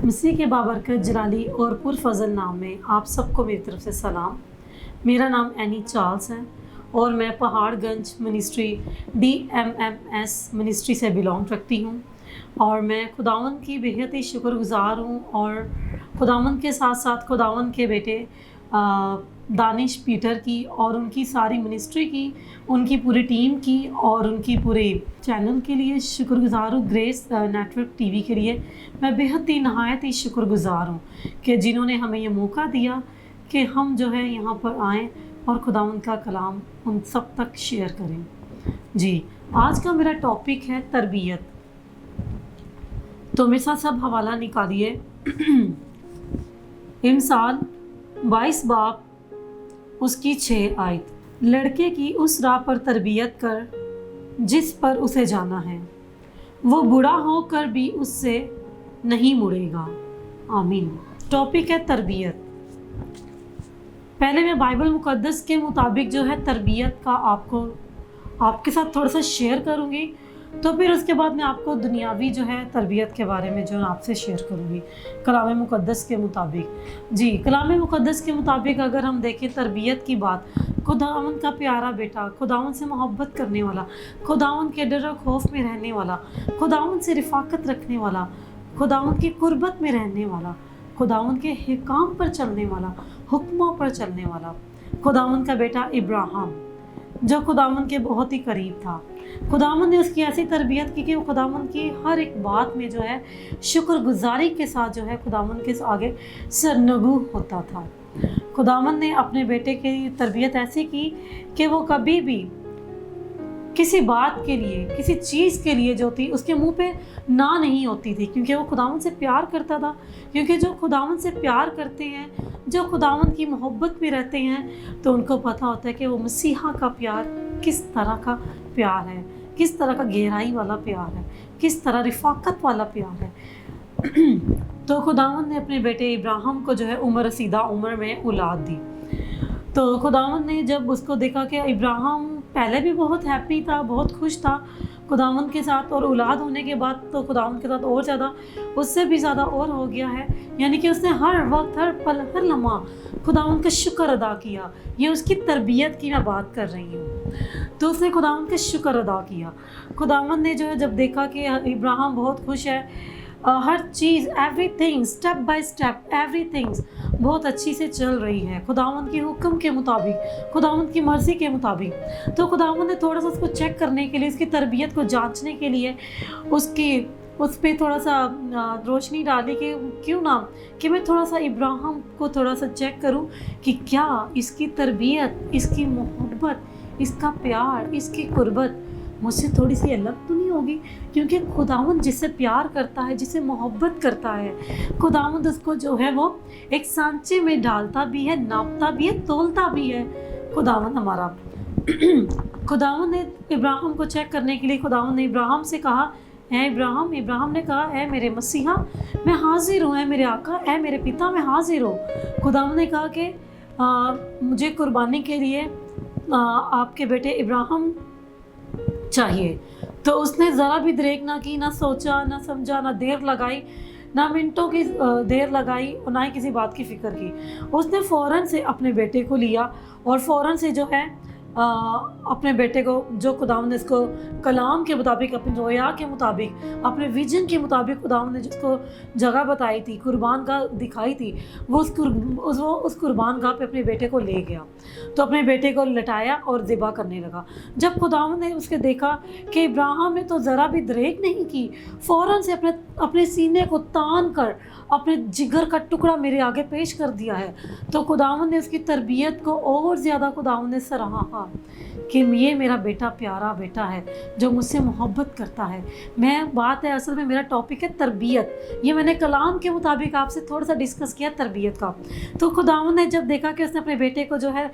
مسیح کے بابرکت جلالی اور پرفضل نام میں آپ سب کو میری طرف سے سلام۔ میرا نام اینی چارلز ہے اور میں پہاڑ گنج منسٹری DMMS منسٹری سے بلانگ رکھتی ہوں، اور میں خداوند کی بہت ہی شکر گزار ہوں، اور خداوند کے ساتھ ساتھ خداوند کے بیٹے دانش پیٹر کی اور ان کی ساری منسٹری کی، ان کی پوری ٹیم کی اور ان کی پورے چینل کے لیے شکر گزار ہوں۔ گریس نیٹورک TV کے لیے میں بہت ہی نہایت ہی شکر گزار ہوں کہ جنہوں نے ہمیں یہ موقع دیا کہ ہم جو ہے یہاں پر آئیں اور خداوند کا کلام ان سب تک شیئر کریں۔ جی، آج کا میرا ٹاپک ہے تربیت۔ تو میرے ساتھ سب حوالہ نکالیے۔ امثال 22 باب اس کی 6 آیت۔ لڑکے کی اس راہ پر تربیت کر جس پر اسے جانا ہے، وہ بوڑھا ہو کر بھی اس سے نہیں مڑے گا۔ آمین۔ ٹاپک ہے تربیت۔ پہلے میں بائبل مقدس کے مطابق جو ہے تربیت کا آپ کے ساتھ تھوڑا سا شیئر کروں گی، تو پھر اس کے بعد میں آپ کو دنیاوی جو ہے تربیت کے بارے میں جو آپ سے شیئر کروں گی کلام مقدس کے مطابق۔ جی، کلام مقدس کے مطابق اگر ہم دیکھیں تربیت کی بات، خداوند کا پیارا بیٹا، خداوند سے محبت کرنے والا، خداوند کے ڈر و خوف میں رہنے والا، خداوند سے رفاقت رکھنے والا، خداوند کی قربت میں رہنے والا، خداوند کے حکام پر چلنے والا، حکموں پر چلنے والا، خداوند کا بیٹا ابراہیم جو خداوند کے بہت ہی قریب تھا۔ خداوند نے اس کی ایسی تربیت کی کہ وہ خداوند کی ہر ایک بات میں جو ہے شکر گزاری کے ساتھ جو ہے خداوند کے آگے سرنگو ہوتا تھا۔ خداوند نے اپنے بیٹے کی تربیت ایسی کی کہ وہ کبھی بھی کسی بات کے لیے، کسی چیز کے لیے جو تھی اس کے منہ پہ نہ نہیں ہوتی تھی، کیونکہ وہ خداوند سے پیار کرتا تھا۔ کیونکہ جو خداوند سے پیار کرتے ہیں، جو خداوند کی محبت میں رہتے ہیں، تو ان کو پتہ ہوتا ہے کہ وہ مسیحا کا پیار کس طرح کا پیار ہے، کس طرح کا گہرائی والا پیار ہے، کس طرح رفاقت والا پیار ہے۔ تو خداوند نے اپنے بیٹے ابراہیم کو جو ہے عمر رسیدہ عمر میں اولاد دی۔ تو خداوند نے جب اس کو دیکھا کہ ابراہیم پہلے بھی بہت ہیپی تھا، بہت خوش تھا خداوند کے ساتھ، اور اولاد ہونے کے بعد تو خداوند کے ساتھ اور زیادہ، اس سے بھی زیادہ اور ہو گیا ہے، یعنی کہ اس نے ہر وقت، ہر پل، ہر لمحہ خداوند کا شکر ادا کیا۔ یہ اس کی تربیت کی میں بات کر رہی ہوں۔ تو اس نے خداوند کا شکر ادا کیا۔ خداوند نے جو ہے جب دیکھا کہ ابراہیم بہت خوش ہے، ہر چیز، every thing, step by step, every things بہت اچھی سے چل رہی ہے خداوند کے حکم کے مطابق، خداوند کی مرضی کے مطابق، تو خداوند نے تھوڑا سا اس کو چیک کرنے کے لیے، اس کی تربیت کو جانچنے کے لیے اس پہ تھوڑا سا روشنی ڈالی کہ کیوں نہ کہ میں تھوڑا سا ابراہیم کو تھوڑا سا چیک کروں کہ کیا اس کی تربیت، اس کی محبت، اس کا پیار، اس کی قربت مجھ سے تھوڑی سی الگ تو نہیں ہوگی، کیونکہ خداوند جس سے پیار کرتا ہے، جس سے محبت کرتا ہے، خداوند اس کو جو ہے وہ ایک سانچے میں ڈالتا بھی ہے، ناپتا بھی ہے، تولتا بھی ہے۔ خداوند ہمارا خداوند نے ابراہیم کو چیک کرنے کے لیے خداوند نے ابراہیم سے کہا، اے ابراہیم نے کہا، اے میرے مسیحا میں حاضر ہوں، اے میرے آقا، اے میرے پتا میں حاضر ہوں۔ خداوند نے کہا کہ مجھے قربانی کے لیے آپ کے بیٹے ابراہیم چاہیے۔ تو اس نے ذرا بھی دریغ نہ کی، نہ سوچا، نہ سمجھا، نہ دیر لگائی، نہ منٹوں کی دیر لگائی، اور نہ ہی کسی بات کی فکر کی۔ اس نے فوراً سے اپنے بیٹے کو لیا، اور فوراً سے جو ہے اپنے بیٹے کو، جو خداوند نے اس کو کلام کے مطابق، اپنی رویا کے مطابق، اپنے ویژن کے مطابق خداوند نے جس کو جگہ بتائی تھی، قربان گاہ دکھائی تھی، وہ اس قربان گاہ پہ اپنے بیٹے کو لے گیا۔ تو اپنے بیٹے کو لٹایا اور ذبح کرنے لگا۔ جب خداوند نے اس کے دیکھا کہ ابراہیم نے تو ذرا بھی دریغ نہیں کی، فوراً سے اپنے سینے کو تان کر اپنے جگر کا ٹکڑا میرے آگے پیش کر دیا ہے، تو خداوند نے اس کی تربیت کو اور زیادہ خداوند نے سراہا کہ یہ میرا بیٹا پیارا بیٹا ہے جو مجھ سے محبت کرتا ہے۔ بات ہے اصل میں میرا ٹاپک ہے تربیت۔ یہ میں نے کلام کے مطابق آپ سے تھوڑا سا ڈسکس کیا تربیت کا۔ تو خداوند نے جب دیکھا کہ اس نے اپنے بیٹے کو جو ہے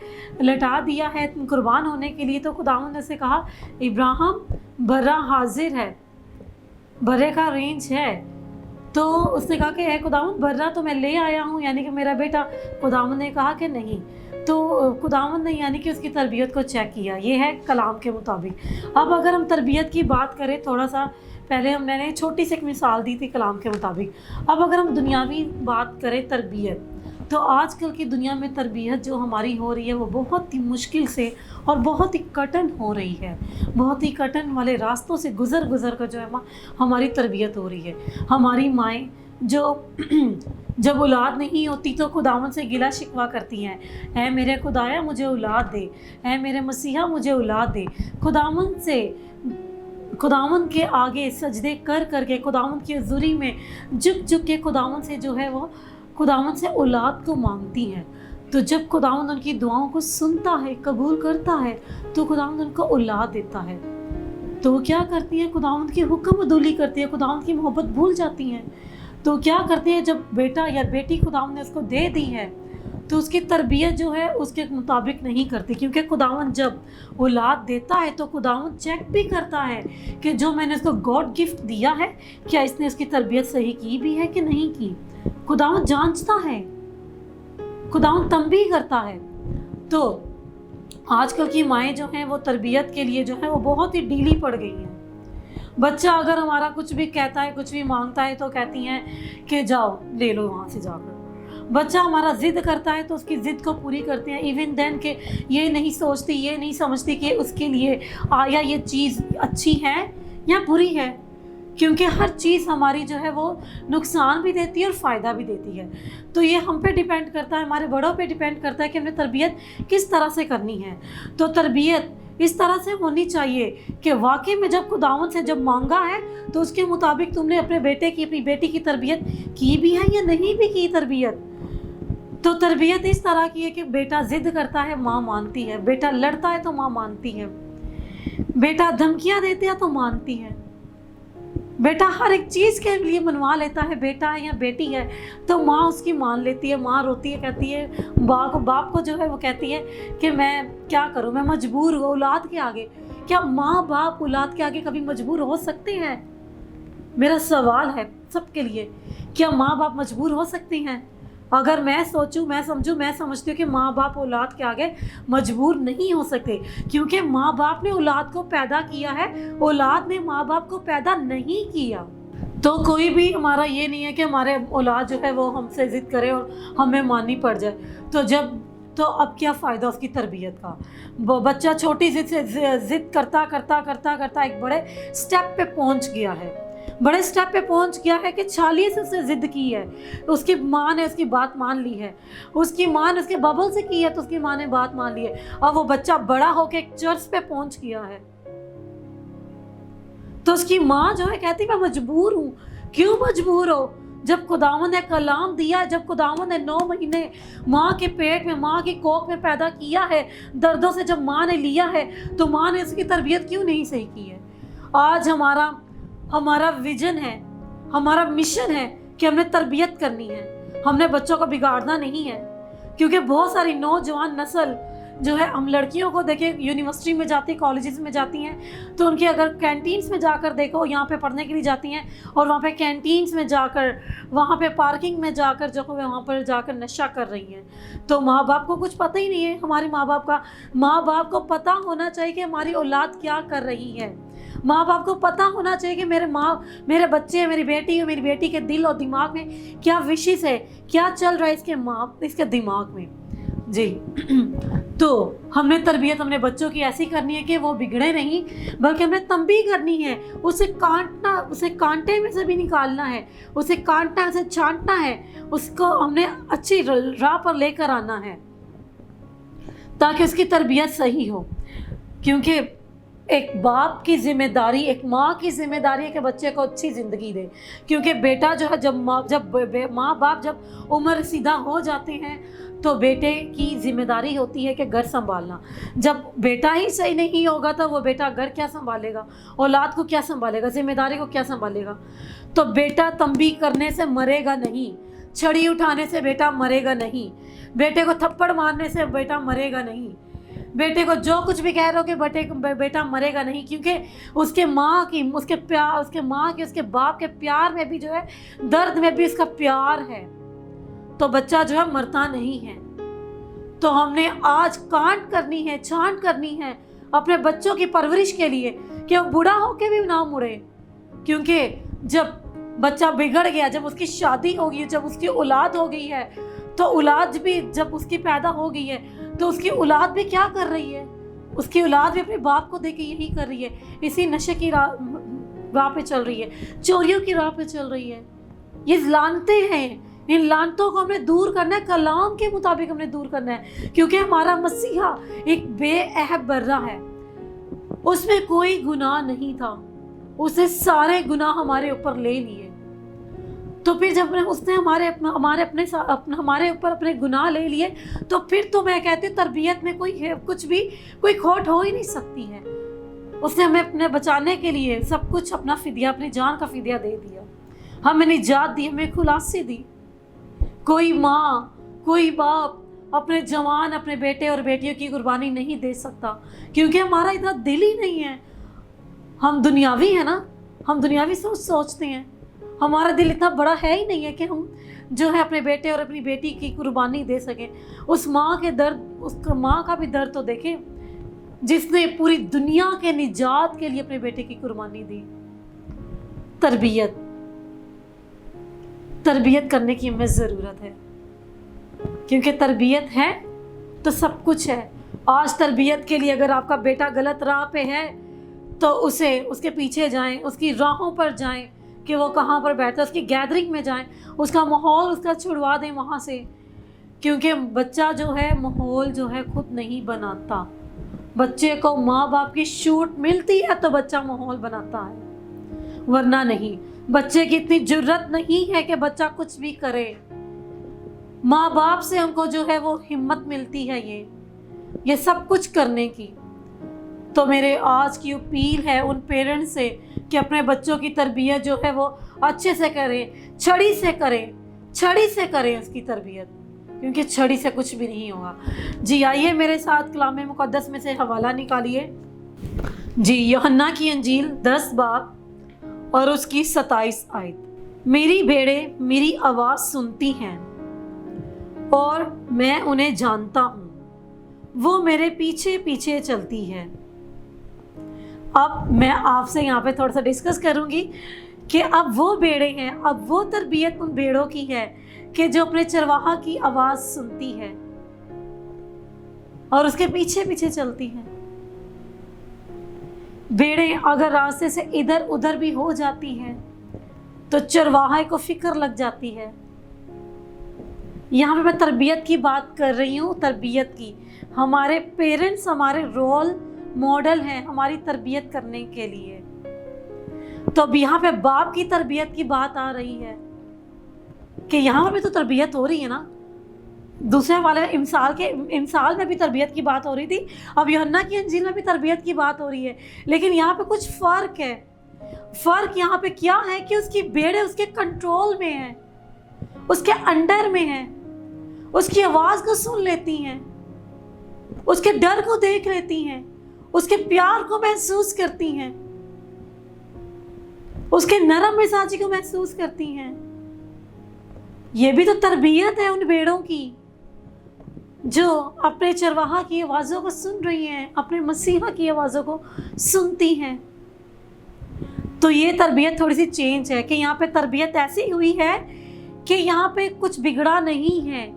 لٹا دیا ہے قربان ہونے کے لیے، تو خداوند نے اسے کہا، ابراہیم برا حاضر ہے، برے کا رینج ہے۔ تو اس نے کہا کہ اے خداوند برا تو میں لے آیا ہوں، یعنی کہ میرا بیٹا۔ خداوند نے کہا کہ نہیں، تو خداوند نے یعنی کہ اس کی تربیت کو چیک کیا۔ یہ ہے کلام کے مطابق۔ اب اگر ہم تربیت کی بات کریں، تھوڑا سا पहले मैंने छोटी सी एक मिसाल दी थी कलाम के मुताबिक। अब अगर हम दुनियावी बात करें तरबियत, तो आजकल की दुनिया में तरबियत जो हमारी हो रही है वो बहुत ही मुश्किल से और बहुत ही कठिन हो रही है। बहुत ही कठिन वाले रास्तों से गुज़र गुज़र कर जो है हमारी तरबियत हो रही है। हमारी माएँ जो जब औलाद नहीं होती तो खुदावंद से गिला शिकवा करती हैं, ऐ मेरे खुदाया मुझे औलाद दे, ऐ मेरे मसीहा मुझे औलाद दे। खुदावंद के आगे सजदे कर कर के, खुदावंद की हुज़ूरी में झुक झुक के खुदावंद से जो है वो खुदावंद से औलाद को मांगती हैं। तो जब खुदावंद उनकी दुआओं को सुनता है, कबूल करता है, तो खुदावंद उनको औलाद देता है। तो वो क्या करती हैं? खुदावंद की हुक्म अदूली करती है, खुदावंद की मोहब्बत भूल जाती हैं। तो क्या करती हैं? जब बेटा या बेटी खुदावंद ने उसको दे दी है तो उसकी तरबियत जो है उसके मुताबिक नहीं करती, क्योंकि खुदावंद जब औलाद देता है तो खुदावंद चेक भी करता है कि जो मैंने उसको गॉड गिफ्ट दिया है क्या इसने उसकी तरबियत सही की भी है कि नहीं की। खुदावंद जांचता है, खुदावंद तंबीह करता है। तो आजकल की माएँ जो हैं वो तरबियत के लिए जो है वो बहुत ही ढीली पड़ गई हैं। बच्चा अगर हमारा कुछ भी कहता है, कुछ भी मांगता है, तो कहती हैं कि जाओ ले लो वहाँ से जाकर। बच्चा हमारा ज़िद करता है तो उसकी ज़िद को पूरी करते हैं, इवन देन के ये नहीं सोचती, ये नहीं समझती कि उसके लिए आया ये चीज़ अच्छी है या बुरी है, क्योंकि हर चीज़ हमारी जो है वो नुकसान भी देती है और फ़ायदा भी देती है। तो ये हम पे डिपेंड करता है, हमारे बड़ों पे डिपेंड करता है कि हमने तरबियत किस तरह से करनी है। तो तरबियत इस तरह से होनी चाहिए कि वाकई में जब खुदावंद से जब मांगा है तो उसके मुताबिक तुमने अपने बेटे की, अपनी बेटी की तरबियत की भी है या नहीं भी की तरबियत। तो तरबियत इस तरह की है कि बेटा ज़िद करता है, माँ मानती है, बेटा लड़ता है तो माँ मानती है, बेटा धमकियाँ देते हैं तो मानती है, बेटा हर एक चीज़ के लिए मनवा लेता है, बेटा है या बेटी है तो माँ उसकी मान लेती है। माँ रोती है, कहती है बाप को जो है वो कहती है कि मैं क्या करूँ, मैं मजबूर हूँ औलाद के आगे। क्या माँ बाप औलाद के आगे कभी मजबूर हो सकते हैं? मेरा सवाल है सबके लिए, क्या माँ बाप मजबूर हो सकते हैं? अगर मैं सोचूं, मैं समझूं, मैं समझती हूँ कि माँ बाप औलाद के आगे मजबूर नहीं हो सकते, क्योंकि माँ बाप ने औलाद को पैदा किया है, औलाद ने माँ बाप को पैदा नहीं किया। तो कोई भी हमारा ये नहीं है कि हमारे औलाद जो है वो हमसे ज़िद करे और हमें माननी पड़ जाए। तो अब क्या फ़ायदा उसकी तरबियत का। बच्चा छोटी ज़िद करता एक बड़े स्टेप पे पहुँच गया है, बड़े स्टेप पे पहुंच गया है कि छालिए से उसने ज़िद की है, उसकी माँ ने उसकी बात मान ली है, उसकी माँ ने उसके बबल से की है तो उसकी माँ ने बात मान ली है। अब वो बच्चा बड़ा होकर एक चर्च पे पहुंच गया है तो उसकी माँ जो है कहती मैं मजबूर हूँ। क्यों मजबूर हो? जब खुदावंद ने कलाम दिया, जब खुदावंद ने 9 महीने माँ के पेट में, माँ की कोख में पैदा किया है, दर्दों से जब माँ ने लिया है तो माँ ने उसकी तरबियत क्यों नहीं सही की है? आज हमारा विजन है, हमारा मिशन है कि हमने तरबियत करनी है, हमने बच्चों को बिगाड़ना नहीं है। क्योंकि बहुत सारी नौजवान नस्ल जो है, हम लड़कियों को देखें यूनिवर्सिटी में जाती, कॉलेजेस में जाती हैं तो उनके अगर कैंटीन्स में जाकर देखो, यहाँ पे पढ़ने के लिए जाती हैं और वहाँ पे कैंटीन्स में जाकर, वहाँ पे पार्किंग में जाकर जो है वहाँ पर जाकर नशा कर रही हैं। तो माँ बाप को कुछ पता ही नहीं है। हमारे माँ बाप को पता होना चाहिए कि हमारी औलाद क्या कर रही है। माँ बाप को पता होना चाहिए कि मेरे बच्चे, मेरी बेटी के दिल और दिमाग में क्या विशेष है, क्या चल रहा है इसके दिमाग में। जी तो हमने तरबियत अपने बच्चों की ऐसी करनी है कि वो बिगड़े नहीं, बल्कि हमने तंबीह करनी है, उसे कांटे में से भी निकालना है, उसे काटना, उसे छांटना है, उसको हमने अच्छी राह पर लेकर आना है ताकि उसकी तरबियत सही हो। क्योंकि एक बाप की जिम्मेदारी, एक माँ की जिम्मेदारी है कि बच्चे को अच्छी ज़िंदगी दे। क्योंकि बेटा जो है जब माँ बाप जब उम्र सीधा हो जाते हैं तो बेटे की जिम्मेदारी होती है कि घर संभालना। जब बेटा ही सही नहीं होगा तो वो बेटा घर क्या संभालेगा, औलाद को क्या संभालेगा, जिम्मेदारी को क्या संभालेगा। तो बेटा तंबीह करने से मरेगा नहीं, छड़ी उठाने से बेटा मरेगा नहीं, बेटे को थप्पड़ मारने से बेटा मरेगा नहीं, बेटे को जो कुछ भी कह रहे हो कि बेटा मरेगा नहीं। क्योंकि उसके माँ की, उसके बाप के प्यार में भी जो है, दर्द में भी उसका प्यार है, तो बच्चा जो है मरता नहीं है। तो हमने आज कांट करनी है, छांट करनी है अपने बच्चों की परवरिश के लिए कि वो बूढ़ा होके भी ना मुड़े, क्योंकि जब बच्चा बिगड़ गया, जब उसकी शादी हो गई, जब उसकी औलाद हो गई है, तो औलाद भी जब उसकी पैदा हो गई है तो उसकी औलाद भी क्या कर रही है? उसकी औलाद भी अपने बाप को देख के यही कर रही है, इसी नशे की राह पे चल रही है, चोरियों की राह पे चल रही है। ये लानते हैं, इन लानतों को हमने दूर करना है, कलाम के मुताबिक हमने दूर करना है, क्योंकि हमारा मसीहा एक बेअहब बर्रा है, उसमें कोई गुनाह नहीं था, उसने सारे गुनाह हमारे ऊपर ले लिए। तो फिर जब उसने हमारे ऊपर अपने गुनाह ले लिए, तो फिर तो मैं कहती हूँ तरबियत में कोई खोट हो ही नहीं सकती है। उसने हमें अपने बचाने के लिए सब कुछ अपना फिदिया, अपनी जान का फिदिया दे दिया, हमें निजात दी, हमें खुलासी दी। कोई माँ, कोई बाप अपने जवान, अपने बेटे और बेटियों की कुर्बानी नहीं दे सकता, क्योंकि हमारा इतना दिल ही नहीं है। हम दुनियावी है ना, हम दुनियावी सोचते हैं, हमारा दिल इतना बड़ा है ही नहीं है कि हम जो है अपने बेटे और अपनी बेटी की कुर्बानी दे सकें। उस माँ के दर्द, उस माँ का भी दर्द तो देखें, जिसने पूरी दुनिया के निजात के लिए अपने बेटे की कुर्बानी दी। तरबियत करने की हमें ज़रूरत है, क्योंकि तरबियत है तो सब कुछ है। आज तरबियत के लिए अगर आपका बेटा गलत राह पे है तो उसके पीछे जाएं, उसकी राहों पर जाएं कि वो कहाँ पर बैठता है, उसकी गैदरिंग में जाएं, उसका माहौल उसका छुड़वा दें वहाँ से, क्योंकि बच्चा जो है माहौल जो है खुद नहीं बनाता। बच्चे को माँ बाप की छूट मिलती है तो बच्चा माहौल बनाता है, वरना नहीं। बच्चे की इतनी जुर्रत नहीं है कि बच्चा कुछ भी करे। माँ बाप से हमको जो है वो हिम्मत मिलती है ये सब कुछ करने की। तो मेरे आज की अपील है उन पेरेंट्स से कि अपने बच्चों की तरबियत जो है वो अच्छे से करें, छड़ी से करें उसकी तरबियत, क्योंकि छड़ी से कुछ भी नहीं होगा। जी आइए मेरे साथ कलाम मुक़द्दस में से हवाला निकालिए। जी यूहन्ना की अंजील 10 बाब और उसकी 27 आयत। मेरी भेड़ें मेरी आवाज़ सुनती हैं और मैं उन्हें जानता हूँ, वो मेरे पीछे पीछे चलती है। अब मैं आपसे यहाँ पे थोड़ा सा डिस्कस करूँगी कि अब वो भेड़ें हैं, अब वो तरबियत उन भेड़ों की है कि जो अपने चरवाहा की आवाज़ सुनती है और उसके पीछे पीछे चलती हैं। भेड़ें अगर रास्ते से इधर उधर भी हो जाती हैं तो चरवाहे को फिक्र लग जाती है। यहाँ पे मैं तरबियत की बात कर रही हूँ, तरबियत की। हमारे पेरेंट्स हमारे रोल मॉडल हैं हमारी तरबियत करने के लिए। तो अब यहाँ पे बाप की तरबियत की बात आ रही है कि यहाँ पर भी तो तरबियत हो रही है ना। दूसरे वाले इमसाल में भी तरबियत की बात हो रही थी, अब यूहन्ना की अंजील में भी तरबियत की बात हो रही है, लेकिन यहाँ पे कुछ फ़र्क है। फ़र्क यहाँ पे क्या है कि उसकी भेड़ें उसके कंट्रोल में है, उसके अंडर में है, उसकी आवाज़ को सुन लेती हैं, उसके डर को देख लेती हैं, उसके प्यार को महसूस करती हैं, उसके नरम मिजाजी को महसूस करती हैं। ये भी तो तरबियत है उन भेड़ों की जो अपने चरवाहा की आवाज़ों को सुन रही हैं, अपने मसीहा की आवाज़ों को सुनती हैं। तो ये तरबियत थोड़ी सी चेंज है कि यहाँ पे तरबियत ऐसी हुई है कि यहाँ पे कुछ बिगड़ा नहीं है।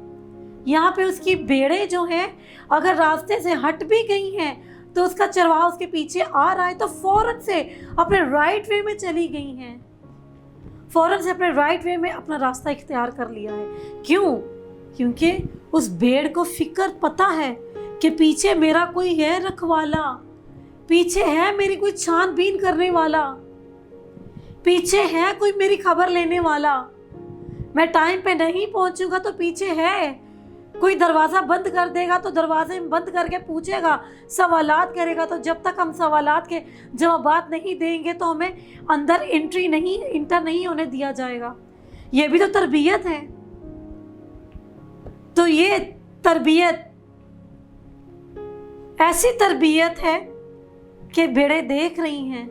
यहाँ पे उसकी भेड़ें जो हैं अगर रास्ते से हट भी गई हैं तो उसका चरवाहा उसके पीछे आ रहा है तो फ़ौरन से अपने राइट वे में चली गई हैं, फ़ौरन से अपने राइट वे में अपना रास्ता इख्तियार कर लिया है। क्यों? क्योंकि उस भेड़ को फिक्र पता है कि पीछे मेरा कोई है रखवाला, पीछे है मेरी कोई छानबीन करने वाला, पीछे है कोई मेरी खबर लेने वाला। मैं टाइम पे नहीं पहुंचूंगा तो पीछे है कोई, दरवाज़ा बंद कर देगा तो दरवाजे बंद करके पूछेगा, सवालात करेगा। तो जब तक हम सवालात के जवाबात नहीं देंगे तो हमें अंदर इंटर नहीं होने दिया जाएगा। ये भी तो तरबियत है। तो ये तरबियत ऐसी तरबियत है कि भेड़ें देख रही हैं,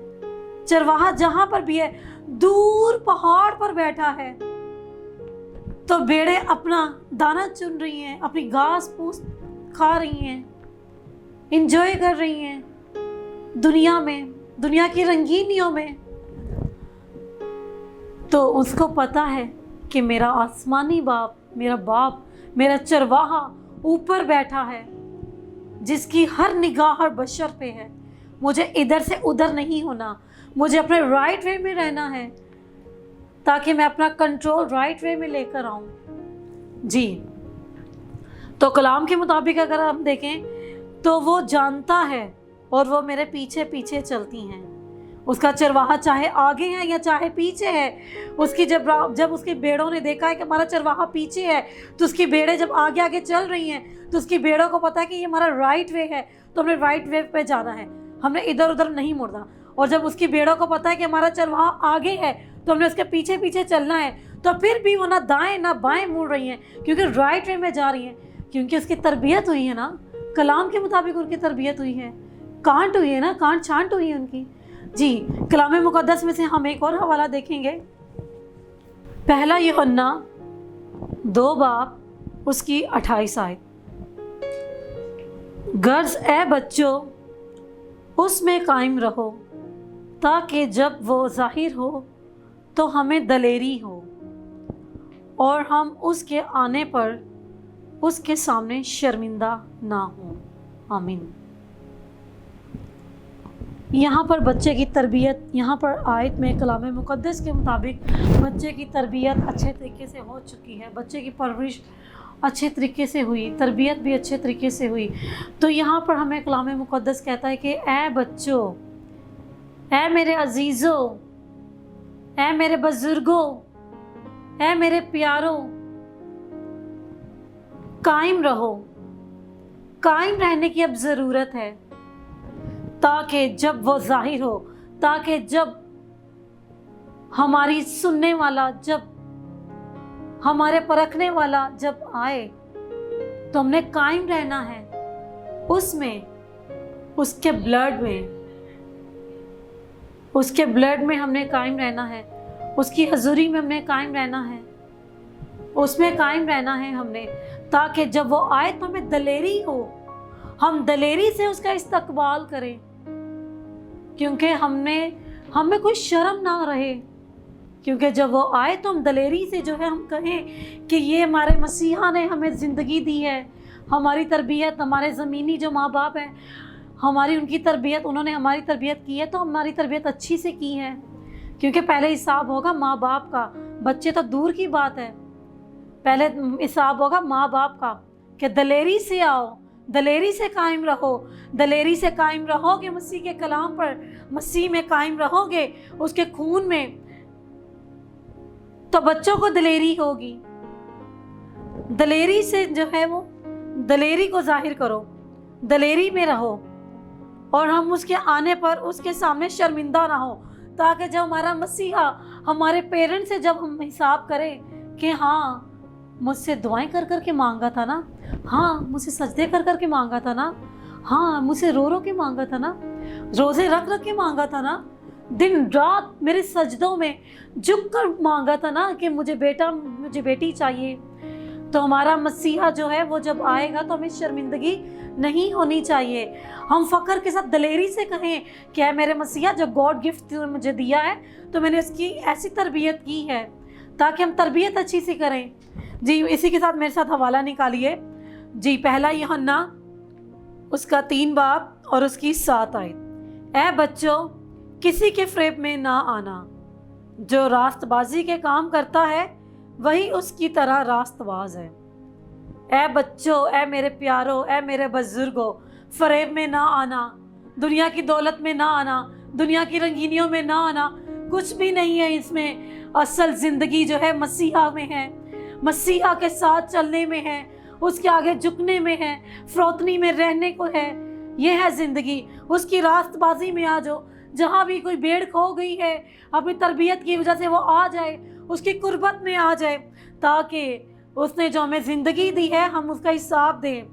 चरवाहा जहां पर भी है, दूर पहाड़ पर बैठा है तो भेड़ें अपना दाना चुन रही हैं, अपनी घास फूस खा रही हैं, इंजॉय कर रही हैं दुनिया में, दुनिया की रंगीनियों में। तो उसको पता है कि मेरा आसमानी बाप, मेरा बाप, मेरा चरवाहा ऊपर बैठा है, जिसकी हर निगाह हर बशर पे है। मुझे इधर से उधर नहीं होना, मुझे अपने राइट वे में रहना है, ताकि मैं अपना कंट्रोल राइट वे में लेकर आऊं। जी, तो कलाम के मुताबिक अगर हम देखें तो वो जानता है और वो मेरे पीछे पीछे चलती हैं। उसका चरवाहा चाहे आगे है या चाहे पीछे है, उसकी जब उसकी भेड़ों ने देखा है कि हमारा चरवाहा पीछे है, तो उसकी भेड़ें जब आगे आगे चल रही हैं, तो उसकी भेड़ों को पता है कि ये हमारा राइट वे है, तो हमने राइट वे पे जाना है, हमने इधर उधर नहीं मुड़ना। और जब उसकी भेड़ों को पता है कि हमारा चरवाहा आगे है, तो हमने उसके पीछे पीछे चलना है। तो फिर भी वो ना दाएं ना बाएं मुड़ रही हैं, क्योंकि राइट वे में जा रही हैं, क्योंकि उसकी तरबियत हुई है ना, कलाम के मुताबिक उनकी तरबियत हुई है, कांट हुई है ना, कांट छांट हुई है उनकी। जी, कलाम मुक़द्दस में से हम एक और हवाला देखेंगे। पहला यूहन्ना 2 बाब उसकी 28 आयत। गर्ज ए बच्चों, उसमें कायम रहो, ताकि जब वो ज़ाहिर हो तो हमें दलेरी हो और हम उसके आने पर उसके सामने शर्मिंदा ना हो। आमीन। यहाँ पर बच्चे की तरबियत, यहाँ पर आयत में कलाम मुक़द्दस के मुताबिक बच्चे की तरबियत अच्छे तरीके से हो चुकी है, बच्चे की परवरिश अच्छे तरीके से हुई, तरबियत भी अच्छे तरीके से हुई। तो यहाँ पर हमें कलाम मुक़द्दस कहता है कि ए बच्चों, ए मेरे अजीज़ों, ए मेरे बुज़ुर्गों, ए मेरे प्यारों, कायम रहो। कायम रहने की अब ज़रूरत है, ताकि जब वो ज़ाहिर हो, ताकि जब हमारी सुनने वाला, जब हमारे परखने वाला जब आए, तो हमने कायम रहना है उसमें, उसके ब्लड में, उसके ब्लड में हमने कायम रहना है, उसकी हजूरी में हमने कायम रहना है, उसमें कायम रहना है हमने, ताकि जब वो आए तो हमें दलेरी हो, हम दलेरी से उसका इस्तकबाल करें, क्योंकि हमें कोई शर्म ना रहे, क्योंकि जब वो आए तो हम दलेरी से जो है हम कहें कि ये हमारे मसीहा ने हमें ज़िंदगी दी है, हमारी तरबियत, हमारे ज़मीनी जो माँ बाप हैं, हमारी उनकी तरबियत, उन्होंने हमारी तरबियत की है, तो हमारी तरबियत अच्छी से की है, क्योंकि पहले हिसाब होगा माँ बाप का, बच्चे तो दूर की बात है, पहले हिसाब होगा माँ बाप का कि दलेरी से आओ, दलेरी से कायम रहो, दलेरी से कायम रहोगे मसीह के कलाम पर, मसीह में कायम रहोगे, उसके खून में, तो बच्चों को दलेरी होगी। दलेरी से जो है वो दलेरी को जाहिर करो, दलेरी में रहो, और हम उसके आने पर उसके सामने शर्मिंदा ना हो, ताकि जब हमारा मसीहा हमारे पेरेंट्स से जब हम हिसाब करें कि हाँ मुझसे दुआएं कर कर के मांगा था ना, हाँ मुझसे सजदे कर कर के मांगा था ना, हाँ मुझसे रो रो के मांगा था ना, रोज़े रख रख के मांगा था ना, दिन रात मेरे सजदों में झुक कर मांगा था ना कि मुझे बेटा, मुझे बेटी चाहिए। तो हमारा मसीहा जो है वो जब आएगा तो हमें शर्मिंदगी नहीं होनी चाहिए, हम फ़ख्र के साथ दलेरी से कहें कि है मेरे मसीहा, जो गॉड गिफ्ट मुझे दिया है तो मैंने उसकी ऐसी तरबियत की है, ताकि हम तरबियत अच्छी सी करें। जी, इसी के साथ मेरे साथ हवाला निकालिए। जी, पहला यूहन्ना उसका 3 बाब और उसकी 7 आयत। ए बच्चों, किसी के फ़रेब में ना आना, जो रास्तबाजी के काम करता है वही उसकी तरह रास्तबाज है। ए बच्चों, ए मेरे प्यारों, ए मेरे बुजुर्गों, फ़रेब में ना आना, दुनिया की दौलत में ना आना, दुनिया की रंगीनियों में ना आना, कुछ भी नहीं है इसमें। असल ज़िंदगी जो है मसीहा में है, मसीहा के साथ चलने में है, उसके आगे झुकने में है, फ़रोतनी में रहने को है, ये है ज़िंदगी। उसकी रास्तबाजी में आ जाओ, जहाँ भी कोई भेड़ खो गई है अपनी तरबियत की वजह से वो आ जाए, उसकी कुर्बत में आ जाए, ताकि उसने जो हमें ज़िंदगी दी है हम उसका हिसाब दें,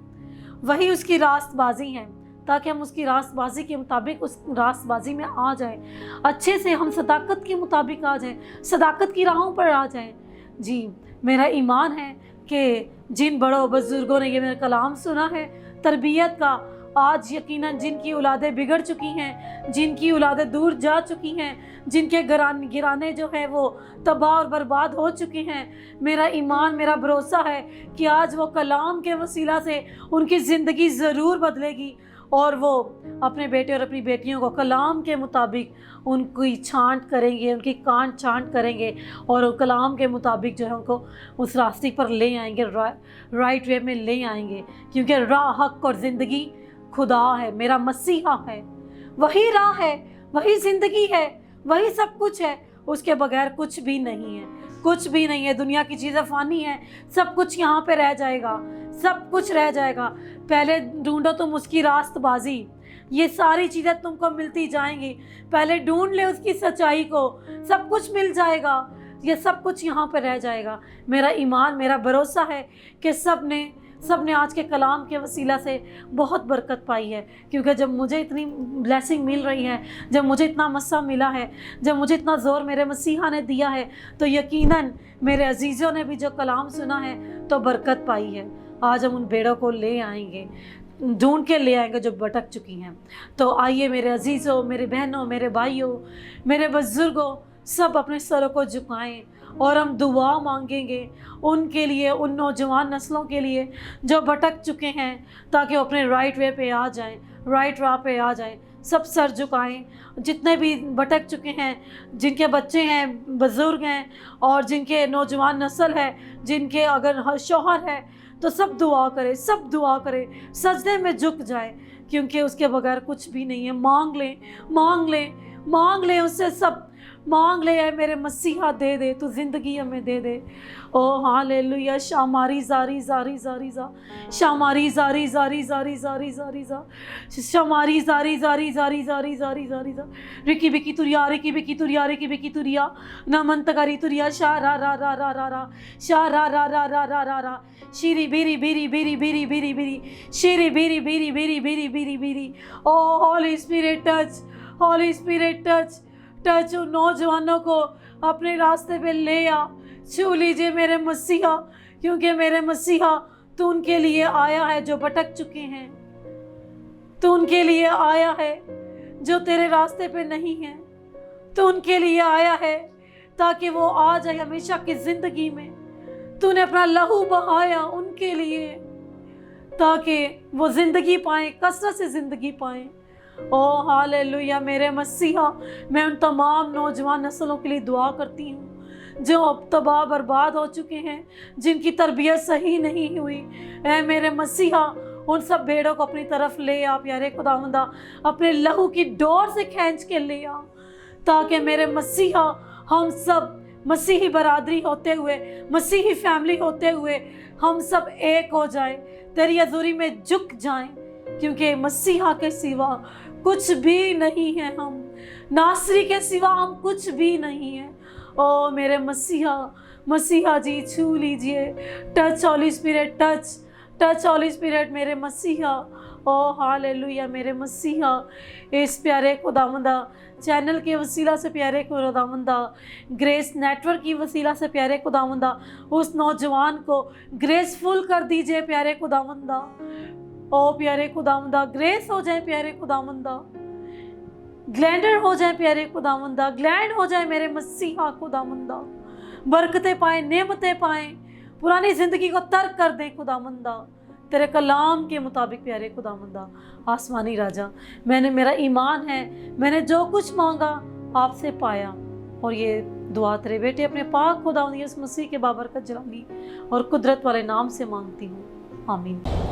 वही उसकी रास्तबाजी है, ताकि हम उसकी रास्तबाजी के मुताबिक उस रास्तबाजी में आ जाएं, अच्छे से हम सदाकत के मुताबिक आ जाएं, सदाकत की राहों पर आ जाएं। जी, मेरा ईमान है कि जिन बड़ों बुजुर्गों ने ये मेरा कलाम सुना है तरबियत का, आज यकीनन जिनकी औलादें बिगड़ चुकी हैं, जिनकी औलादें दूर जा चुकी हैं, जिनके गिराने जो है वो तबाह और बर्बाद हो चुके हैं, मेरा ईमान, मेरा भरोसा है कि आज वो कलाम के वसीला से उनकी ज़िंदगी ज़रूर बदलेगी और वो अपने बेटे और अपनी बेटियों को कलाम के मुताबिक उनकी छांट करेंगे, उनकी कान छांट करेंगे और कलाम के मुताबिक जो है उनको उस रास्ते पर ले आएंगे, राइट वे में ले आएंगे। क्योंकि राह, हक और ज़िंदगी खुदा है, मेरा मसीहा है, वही राह है, वही ज़िंदगी है, वही सब कुछ है, उसके बगैर कुछ भी नहीं है, कुछ भी नहीं है। दुनिया की चीज़ें फ़ानी हैं, सब कुछ यहाँ पे रह जाएगा, सब कुछ रह जाएगा। पहले ढूंढो तुम उसकी रास्तबाजी, ये सारी चीज़ें तुमको मिलती जाएंगी। पहले ढूंढ ले उसकी सच्चाई को, सब कुछ मिल जाएगा, ये सब कुछ यहाँ पे रह जाएगा। मेरा ईमान, मेरा भरोसा है कि सब ने आज के कलाम के वसीला से बहुत बरकत पाई है। क्योंकि जब मुझे इतनी ब्लेसिंग मिल रही है, जब मुझे इतना मस्सा मिला है, जब मुझे इतना ज़ोर मेरे मसीहा ने दिया है, तो यकीनन मेरे अजीज़ों ने भी जो कलाम सुना है तो बरकत पाई है। आज हम उन भेड़ों को ले आएंगे, ढूंढ के ले आएंगे जो भटक चुकी हैं। तो आइए मेरे अजीज़ों, मेरे बहनों, मेरे भाइयों, मेरे बुज़ुर्गों, सब अपने सरों को झुकाएं और हम दुआ मांगेंगे उनके लिए, उन नौजवान नस्लों के लिए जो भटक चुके हैं, ताकि वो अपने राइट वे पे आ जाएं, राइट राह पे आ जाएं। सब सर झुकाएं, जितने भी भटक चुके हैं, जिनके बच्चे हैं, बुज़ुर्ग हैं और जिनके नौजवान नस्ल है, जिनके अगर शौहर है, तो सब दुआ करें, सब दुआ करें, सजदे में झुक जाए, क्योंकि उसके बगैर कुछ भी नहीं है। मांग लें, मांग लें, मांग लें उससे, सब मांग ले। है मेरे मसीहा दे दे, तू ज़िंदगी हमें दे दे। ओ हालेलुया। शामारी जारी जारी जारी जा, शामारी जारी जारी जारी जारी जारी जा, शामारी जारी जारी जारी जारी जारी जारी जा, रिकी बिकी तुरिया, रिकी बिकी तुरिया, रिकी बिकी तुरिया, नमंतकारी तुरिया, शा रा रा रा रा रा रा, शा रा रा रा रा रा रा रा, शीरी बीरी बीरी बीरी बीरी बीरी बीरी, शीरी बीरी बीरी बीरी बीरी बीरी बीरी। ओ हॉली स्पिरिट टच, हॉली स्पिरिट टच, टच उन नौजवानों को अपने रास्ते पे ले आ, छू लीजिए मेरे मसीहा, क्योंकि मेरे मसीहा तू उनके लिए आया है जो भटक चुके हैं, तू उनके लिए आया है जो तेरे रास्ते पे नहीं है, तू उनके लिए आया है ताकि वो आ जाए हमेशा की ज़िंदगी में। तूने अपना लहू बहाया उनके लिए ताकि वो ज़िंदगी पाएँ, कसरत से ज़िंदगी पाएँ। ओ हालेलुया। मेरे मसीहा, मैं उन तमाम नौजवान नस्लों के लिए दुआ करती हूँ जो अब तबाह बर्बाद हो चुके हैं, जिनकी तरबियत सही नहीं हुई। ऐ मेरे मसीहा, उन सब भेड़ों को अपनी तरफ ले आ प्यारे खुदावंदा, अपने लहू की डोर से खींच के ले आ, ताकि मेरे मसीहा हम सब मसीही बरादरी होते हुए, मसीही फैमिली होते हुए, हम सब एक हो जाएं, तेरी हज़ूरी में झुक जाएं, क्योंकि मसीहा के सिवा कुछ भी नहीं है, हम नासरी के सिवा हम कुछ भी नहीं है। ओ मेरे मसीहा, मसीहा जी छू लीजिए, टच हॉली स्पिरिट, टच टच हॉली स्पिरिट मेरे मसीहा। ओ हालेलुया। मेरे मसीहा, इस प्यारे खुदावंदा चैनल के वसीला से प्यारे खुदावंदा, ग्रेस नेटवर्क की वसीला से प्यारे खुदावंदा, उस नौजवान को ग्रेसफुल कर दीजिए प्यारे खुदावंदा। ओ प्यारे खुदावंदा, ग्रेस हो जाए प्यारे खुदावंदा, ग्लैंडर हो जाए प्यारे खुदावंदा, ग्लैंड हो जाए मेरे मसीहा खुदावंदा, बरकतें पाए, नेमतें पाए, पुरानी ज़िंदगी को तर्क कर दे खुदावंदा, तेरे कलाम के मुताबिक प्यारे खुदावंदा। आसमानी राजा, मेरा ईमान है, मैंने जो कुछ मांगा आपसे पाया, और ये दुआ तेरे बेटे अपने पाक खुदावंद यीशु मसीह के बाबरकत जलाली और कुदरत वाले नाम से मांगती हूँ, आमीन।